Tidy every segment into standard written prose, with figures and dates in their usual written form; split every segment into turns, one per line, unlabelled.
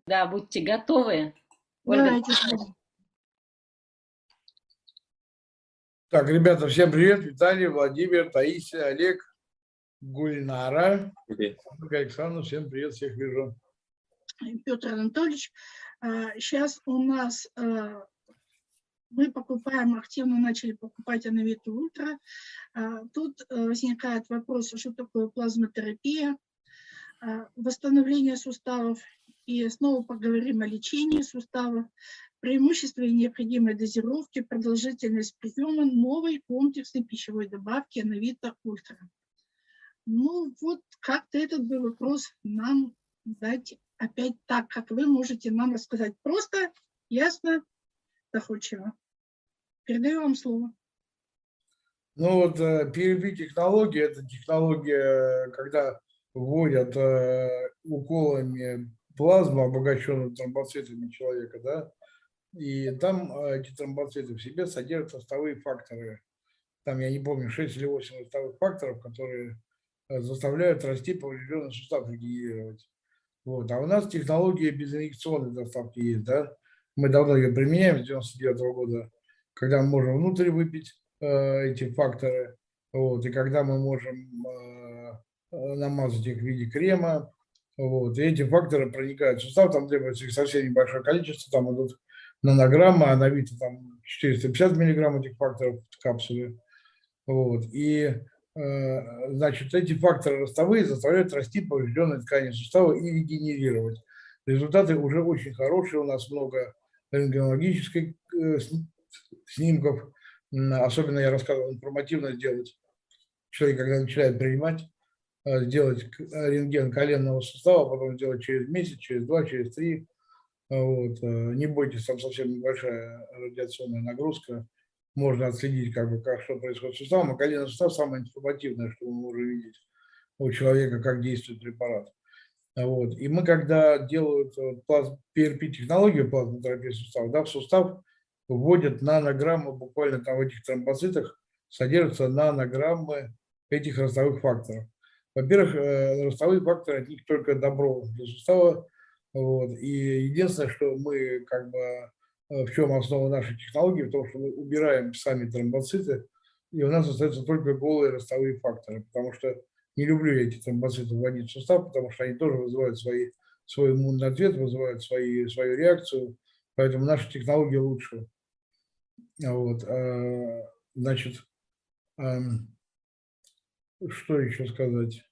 Да, будьте готовы. Ольга.
Давайте.
Так, ребята, всем привет. Виталий, Владимир, Таисия, Олег, Гульнара. Александр, всем привет, всех вижу.
Петр Анатольевич, сейчас у нас мы покупаем, активно начали покупать Ановиту Ультра. Тут возникает вопрос, что такое плазмотерапия, восстановление суставов, и снова поговорим о лечении суставов, преимущества и необходимой дозировки, продолжительность приема новой комплексной пищевой добавки Ановита Ультра. Ну вот как-то этот бы вопрос нам дать опять так, как вы можете нам рассказать. Просто, ясно, доходчиво. Передаю вам слово.
Ну вот PRP-технология – это технология, когда вводят уколами плазму, обогащенную тромбоцитами человека, да, и там эти тромбоциты в себе содержат ростовые факторы. Там, я не помню, 6 или 8 ростовых факторов, которые заставляют расти поврежденный сустав, регенерировать. Вот. А у нас технология безинъекционной доставки есть, да? Мы давно ее применяем с 1999 года, когда мы можем внутрь выпить эти факторы, вот, и когда мы можем намазать их в виде крема, вот, и эти факторы проникают в сустав, там требуется их совсем небольшое количество, там идут нанограммы, а на вид там 450 миллиграмм этих факторов в капсуле, вот, и значит, эти факторы ростовые заставляют расти поврежденные ткани сустава и регенерировать. Результаты уже очень хорошие, у нас много рентгенологических снимков, особенно я рассказывал, информативно сделать. Человек, когда начинает принимать, сделать рентген коленного сустава, потом сделать через месяц, через 2, через 3. Вот. Не бойтесь, там совсем небольшая радиационная нагрузка. Можно отследить, как что происходит с суставом. А коленный сустав самое информативное, что мы можем видеть у человека, как действует препарат. Вот. И мы, когда делают PRP-технологию, плазмотерапию сустава, да, в сустав вводят нанограммы, буквально там в этих тромбоцитах содержатся нанограммы этих ростовых факторов. Во-первых, ростовые факторы, от них только добро для сустава. Вот. И единственное, что мы как бы, в чем основа нашей технологии, в том, что мы убираем сами тромбоциты, и у нас остаются только голые ростовые факторы, потому что не люблю я эти тромбоциты вводить в сустав, потому что они тоже вызывают свой иммунный ответ, вызывают свою реакцию, поэтому наша технология лучше. Вот. Значит, что еще сказать?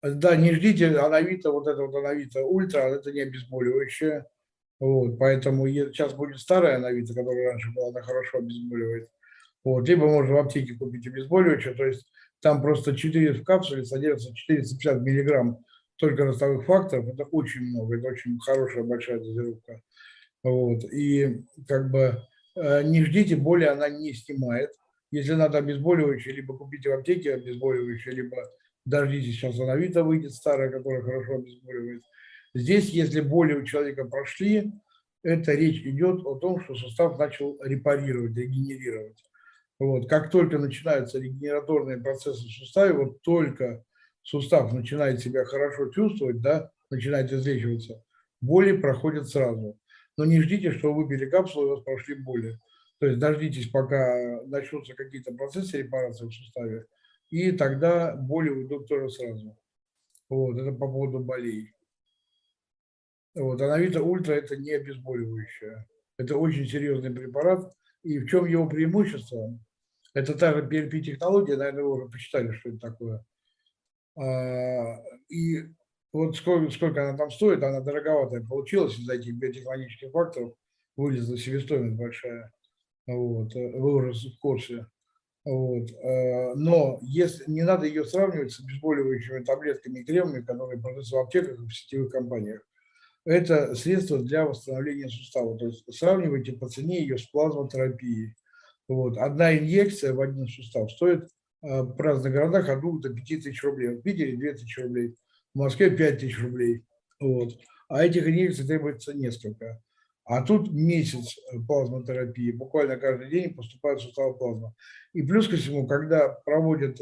Да, не ждите Ановита, вот это вот Ановита Ультра, это не обезболивающее. Вот, поэтому сейчас будет старая Ановита, которая раньше была, она хорошо обезболивает. Вот, либо можно в аптеке купить обезболивающее, то есть там просто 4 в капсуле содержится 450 миллиграмм только ростовых факторов, это очень много, это очень хорошая большая дозировка. Вот, и как бы не ждите, боли она не снимает. Если надо обезболивающее, либо купите в аптеке обезболивающее, либо дождитесь, сейчас Ановита выйдет старая, которая хорошо обезболивает. Здесь, если боли у человека прошли, это речь идет о том, что сустав начал репарировать, регенерировать. Вот. Как только начинаются регенераторные процессы в суставе, вот только сустав начинает себя хорошо чувствовать, да, начинает излечиваться, боли проходят сразу. Но не ждите, что вы выпили капсулу, и у вас прошли боли. То есть дождитесь, пока начнутся какие-то процессы репарации в суставе, и тогда боли уйдут тоже сразу. Вот, это по поводу болей. Вот, Ановита Ультра – это не обезболивающее. Это очень серьезный препарат. И в чем его преимущество? Это та же PRP-технология, наверное, вы уже почитали, что это такое. И вот сколько она там стоит, она дороговатая получилась из-за этих биотехнологических факторов, вылезла себестоимость большая. Вот, вы уже в курсе. Вот. Но если, не надо ее сравнивать с обезболивающими таблетками и кремами, которые продаются в аптеках и в сетевых компаниях. Это средство для восстановления сустава. То есть сравнивайте по цене ее с плазмотерапией. Вот. Одна инъекция в один сустав стоит в разных городах от 2 до 5 тысяч рублей. В Питере 2000 рублей, в Москве 5000 рублей. Вот. А этих инъекций требуется несколько. А тут месяц плазмотерапии, буквально каждый день поступает в сустав плазма. И плюс ко всему, когда проводят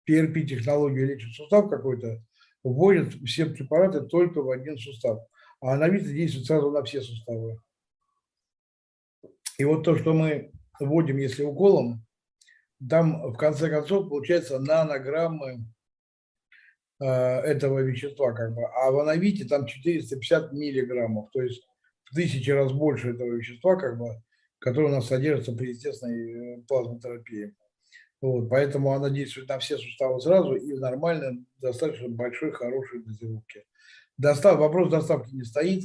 PRP-технологию, лечат сустав какой-то, вводят все препараты только в один сустав, а Анавита действует сразу на все суставы. И вот то, что мы вводим, если уколом, там в конце концов получается нанограммы этого вещества, как бы, а в Анавите там 450 миллиграммов, то есть в 1000 раз больше этого вещества, как бы, которое у нас содержится при естественной плазмотерапии. Вот, поэтому она действует на все суставы сразу и в нормальной, достаточно большой, хорошей дозировке. Вопрос доставки не стоит,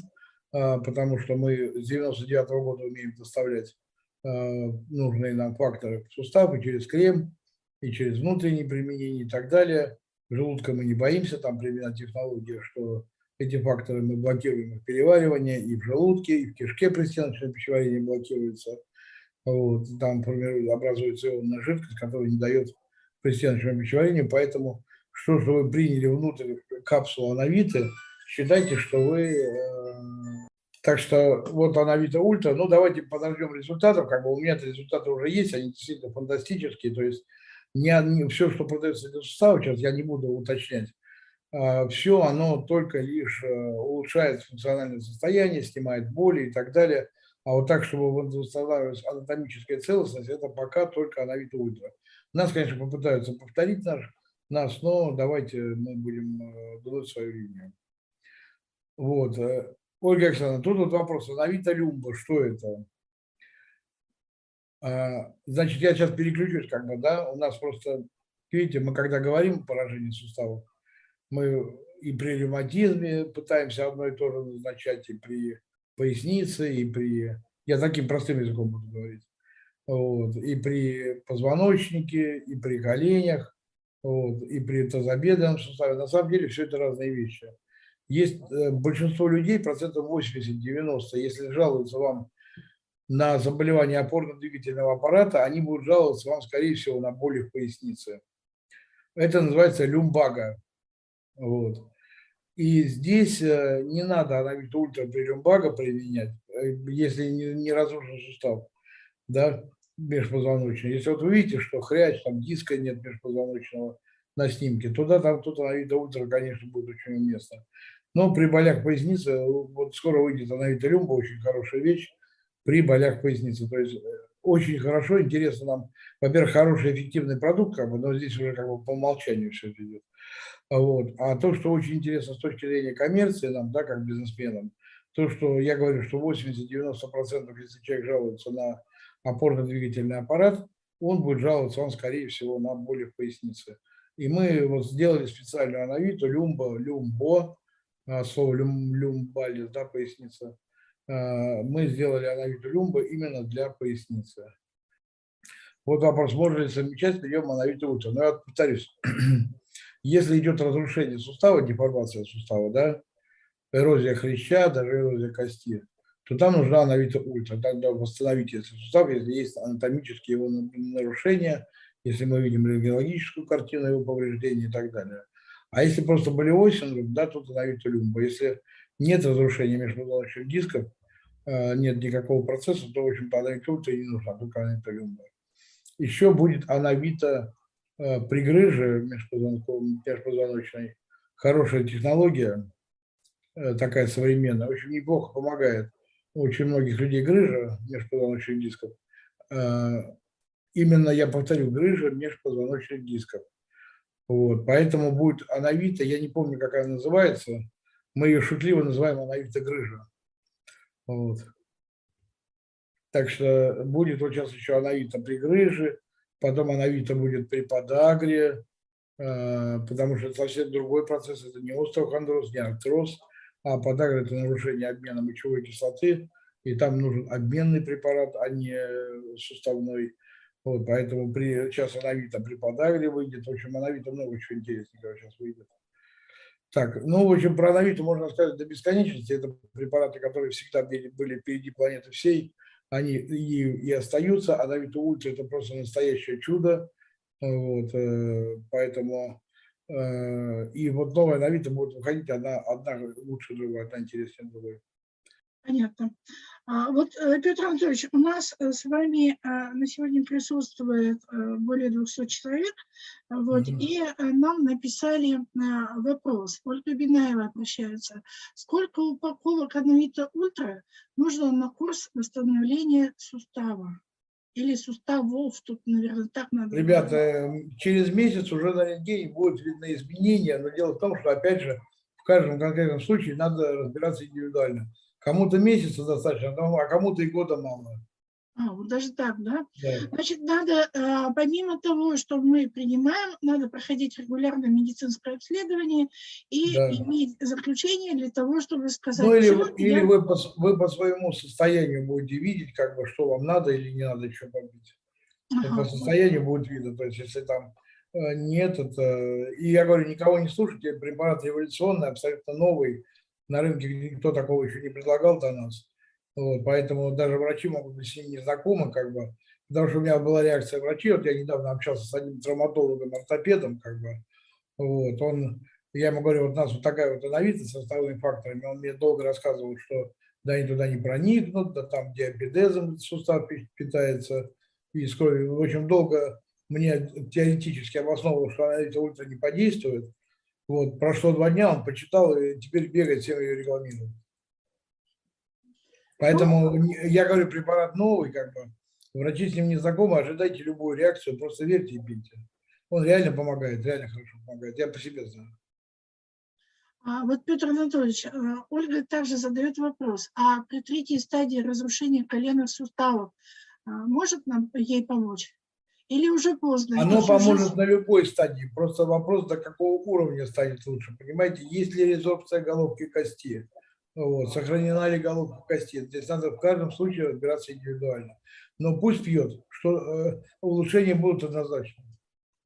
потому что мы с 99-го года умеем доставлять нужные нам факторы в суставы через крем и через внутренние применения и так далее. Желудка мы не боимся там применять технологию, что эти факторы мы блокируем их переваривание и в желудке, и в кишке пристеночное пищеварение блокируется. Вот, там образуется ионная жидкость, которая не дает пристеночному пищеварению, поэтому что вы приняли внутрь капсулу Анавиты, считайте, что вы... Так что вот Анавита Ультра, ну давайте подождем результатов, как бы у меня результаты уже есть, они действительно фантастические, то есть не все, что продается для сустава, сейчас я не буду уточнять, все оно только лишь улучшает функциональное состояние, снимает боли и так далее. А вот так, чтобы восстанавливалась анатомическая целостность, это пока только Анавита Ультра. Нас, конечно, попытаются повторить нас, но давайте мы будем гнуть свою линию. Вот. Ольга Александровна, тут вот вопрос. Анавита Люмба, что это? Значит, я сейчас переключусь, как бы, да, у нас просто, видите, мы когда говорим о поражении суставов, мы и при ревматизме пытаемся одно и то же назначать, и при пояснице, и при... Я таким простым языком буду говорить. Вот, и при позвоночнике, и при коленях, вот, и при тазобедренном суставе. На самом деле все это разные вещи. Есть большинство людей, процентов 80-90, если жалуются вам на заболевание опорно-двигательного аппарата, они будут жаловаться вам, скорее всего, на боли в пояснице. Это называется люмбага. Вот. И здесь не надо Анавита Ультра при люмбага применять, если не разрушен сустав, да, межпозвоночный. Если вот вы видите, что хрящ, там диска нет межпозвоночного на снимке, тут Анавита Ультра, конечно, будет очень уместно. Но при болях поясницы, вот скоро выйдет Анавита Люмба, очень хорошая вещь, при болях поясницы. То есть очень хорошо, интересно нам, во-первых, хороший, эффективный продукт, как бы, но здесь уже как бы по умолчанию все это идет. Вот. А то, что очень интересно с точки зрения коммерции нам, да, как бизнесменам, то, что я говорю, что 80-90%, если человек жалуется на опорно-двигательный аппарат, он будет жаловаться, он, скорее всего, на боли в пояснице. И мы вот сделали специальную Анавиту, люмбо, слово люмбалис, да, поясница. Мы сделали Анавиту люмбо именно для поясницы. Вот вопрос, можно ли совмещать прием Анавита Ультра? Но я повторюсь, если идет разрушение сустава, деформация сустава, да, эрозия хряща, даже эрозия кости, то там нужна Анавита Ультра, тогда восстановить если сустав, если есть анатомические его нарушения, если мы видим рентгенологическую картину его повреждений и так далее. А если просто болевой синдром, да, тут Анавита Люмба. Если нет разрушения межпозвоночных дисков, нет никакого процесса, то, в общем-то, Анавита Ультра не нужна, только Анавита Люмба. Еще будет Анавита при грыже межпозвоночной. Хорошая технология, такая современная, очень неплохо помогает. У очень многих людей грыжа межпозвоночных дисков. Именно, я повторю, грыжа межпозвоночных дисков. Вот, поэтому будет Анавита, я не помню, как она называется, мы ее шутливо называем Анавита грыжа. Вот. Так что будет вот сейчас еще Анавита при грыже, потом Анавита будет при подагре, потому что это совсем другой процесс, это не остеохондроз, не артроз, а подагра – это нарушение обмена мочевой кислоты, и там нужен обменный препарат, а не суставной. Вот, поэтому сейчас Анавита при подагре выйдет, в общем, Анавита много чего интересненького сейчас выйдет. Так, ну, в общем, про Анавиту можно сказать до бесконечности, это препараты, которые всегда были впереди планеты всей, они и остаются, а Анавита Ультра – это просто настоящее чудо. Вот, поэтому и вот новая Анавита будет выходить одна лучше другой, одна интереснее другой.
Понятно. Вот, Петр Анатольевич, у нас с вами на сегодня присутствует более 200 человек, вот,
Мгм.
и нам написали вопрос. Ольга Бинаева обращается. Сколько упаковок Ановита Ультра нужно на курс восстановления сустава? Или суставов, тут, наверное, так надо говорить.
Ребята, через месяц уже на рентгене будут видны изменения, но дело в том, что, опять же, в каждом конкретном случае надо разбираться индивидуально. Кому-то месяца достаточно, а кому-то и года мало.
Вот даже так, да?
Да.
Значит, надо, помимо того, что мы принимаем, надо проходить регулярное медицинское обследование и
Да.
иметь заключение для того, чтобы сказать,
Ну, или,
все,
или вы по своему состоянию будете видеть, как бы, что вам надо или не надо еще попить. Вот по состоянию будет видно. То есть, если там нет, это... И я говорю, никого не слушайте, препарат революционный, абсолютно новый. На рынке никто такого еще не предлагал до нас. Вот, поэтому даже врачи могут быть с ним не знакомы, как бы. Потому что у меня была реакция врачей. Вот я недавно общался с одним травматологом, ортопедом, как бы. Вот, я ему говорю, вот у нас вот такая вот ановита с составными факторами. Он мне долго рассказывал, что да, они туда не проникнут, да там диабетезом сустав питается. И скоро, в общем, долго мне теоретически обосновывал, что ановита ультра не подействует. Вот, прошло 2 дня, он почитал и теперь бегает, всем ее рекламирует. Поэтому я говорю, препарат новый, как бы, врачи с ним не знакомы, ожидайте любую реакцию, просто верьте и пейте. Он реально помогает, реально хорошо помогает. Я по себе знаю.
Вот, Петр Анатольевич, Ольга также задает вопрос. А при 3-й стадии разрушения коленных суставов может нам ей помочь? Или уже поздно?
Оно
И
поможет на любой стадии. Просто вопрос, до какого уровня станет лучше. Понимаете, есть ли резорбция головки кости? Вот, сохранена ли головка кости? Здесь надо в каждом случае разбираться индивидуально. Но пусть пьет, что улучшения будут однозначно.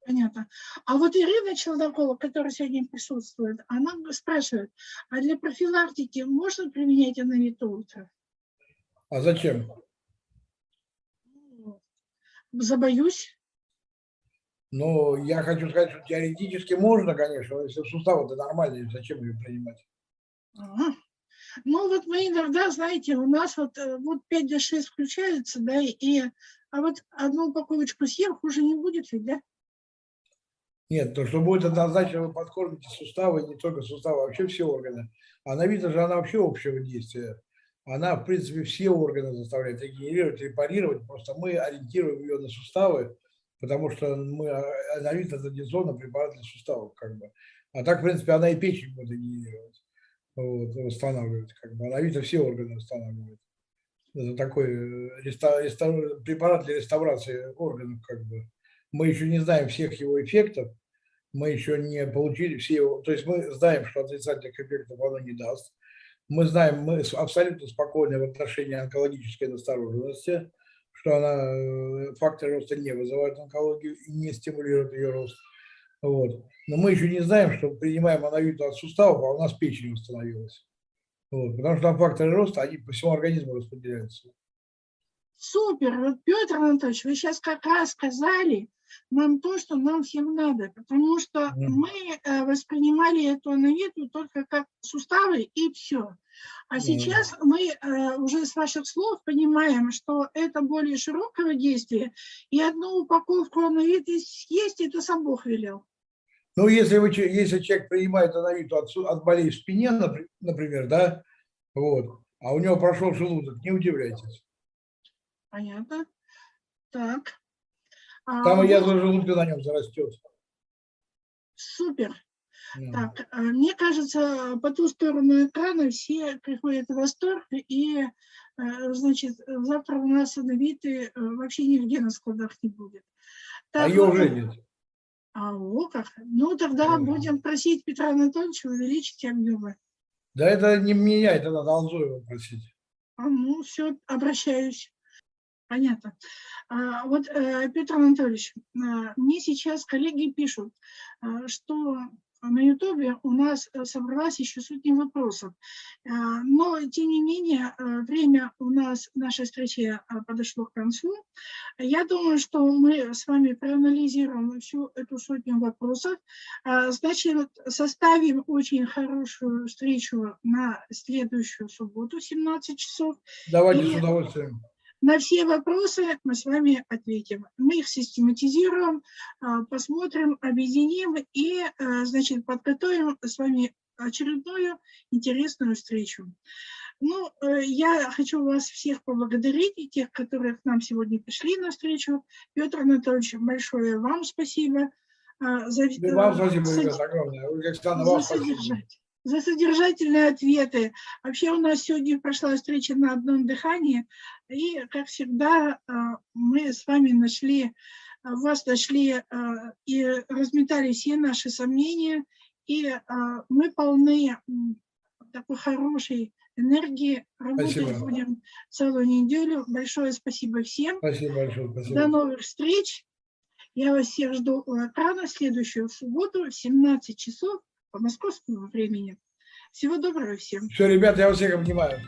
Понятно. А вот Ирина Челнокова, которая сегодня присутствует, она спрашивает, а для профилактики можно применять Ановит Ультра?
А зачем?
Забоюсь.
Но я хочу сказать, что теоретически можно, конечно, если суставы-то нормальные, зачем ее принимать?
Ага. Ну вот мы иногда, знаете, у нас вот 5D6 включается, да, а вот одну упаковочку съем, хуже не будет ведь, да?
Нет, то, что будет однозначно, вы подкормите суставы, и не только суставы, а вообще все органы. Ановита же она вообще общего действия. Она, в принципе, все органы заставляет регенерировать, репарировать. Просто мы ориентируем ее на суставы, потому что ановита традиционно препарат для суставов, как бы. А так, в принципе, она и печень будет регенерировать, вот, восстанавливать, как бы. Ановита все органы восстанавливает. Это такой препарат для реставрации органов, как бы. Мы еще не знаем всех его эффектов, мы еще не получили все его, то есть мы знаем, что отрицательных эффектов оно не даст. Мы знаем, мы абсолютно спокойны в отношении онкологической настороженности, что она факторы роста не вызывают онкологию и не стимулируют ее рост. Вот. Но мы еще не знаем, что принимаем ановиту от суставов, а у нас печень восстановилась. Вот. Потому что там факторы роста, они по всему организму распределяются.
Супер! Вот, Петр Анатольевич, вы сейчас как раз сказали нам то, что нам всем надо, потому что мы воспринимали эту ановиту только как суставы и все. А сейчас мы уже с ваших слов понимаем, что это более широкого действия, и одну упаковку ановиты съесть, это сам Бог велел.
Ну, если человек принимает ановиту от болей в спине, например, да, вот, а у него прошел желудок, не удивляйтесь.
Понятно. Так.
Там и язва желудка на нем зарастет.
Супер. Так, мне кажется, по ту сторону экрана все приходят в восторг, и, значит, завтра у нас ановиты вообще нигде на складах не будет. Так,
А ее уже нет.
о как. Ну, тогда будем просить Петра Анатольевича увеличить объемы.
Да это не меня, это надо Алзоева просить.
Ну, все, обращаюсь. Понятно. Вот, Петр Анатольевич, мне сейчас коллеги пишут, что на Ютубе у нас собралась еще сотни вопросов. Но, тем не менее, время у нас, нашей встречи подошло к концу. Я думаю, что мы с вами проанализируем всю эту сотню вопросов. Значит, составим очень хорошую встречу на следующую субботу в 17 часов.
Давайте с
И
удовольствием.
на все вопросы мы с вами ответим. Мы их систематизируем, посмотрим, объединим и, значит, подготовим с вами очередную интересную встречу. Ну, я хочу вас всех поблагодарить, и тех, которые к нам сегодня пришли на встречу. Петр Анатольевич, большое вам спасибо за,
И вам спасибо, ребят, огромное. Ольга Александровна, вам спасибо.
за содержательные ответы. Вообще у нас сегодня прошла встреча на одном дыхании, и, как всегда, мы с вами вас нашли и разметали все наши сомнения, и мы полны такой хорошей энергии. Работать
Спасибо.
будем целую неделю. Большое спасибо всем.
Спасибо большое. Спасибо.
До новых встреч. Я вас всех жду у экрана следующую субботу в 17 часов по московскому времени. Всего доброго всем.
Все, ребята, я вас всех обнимаю.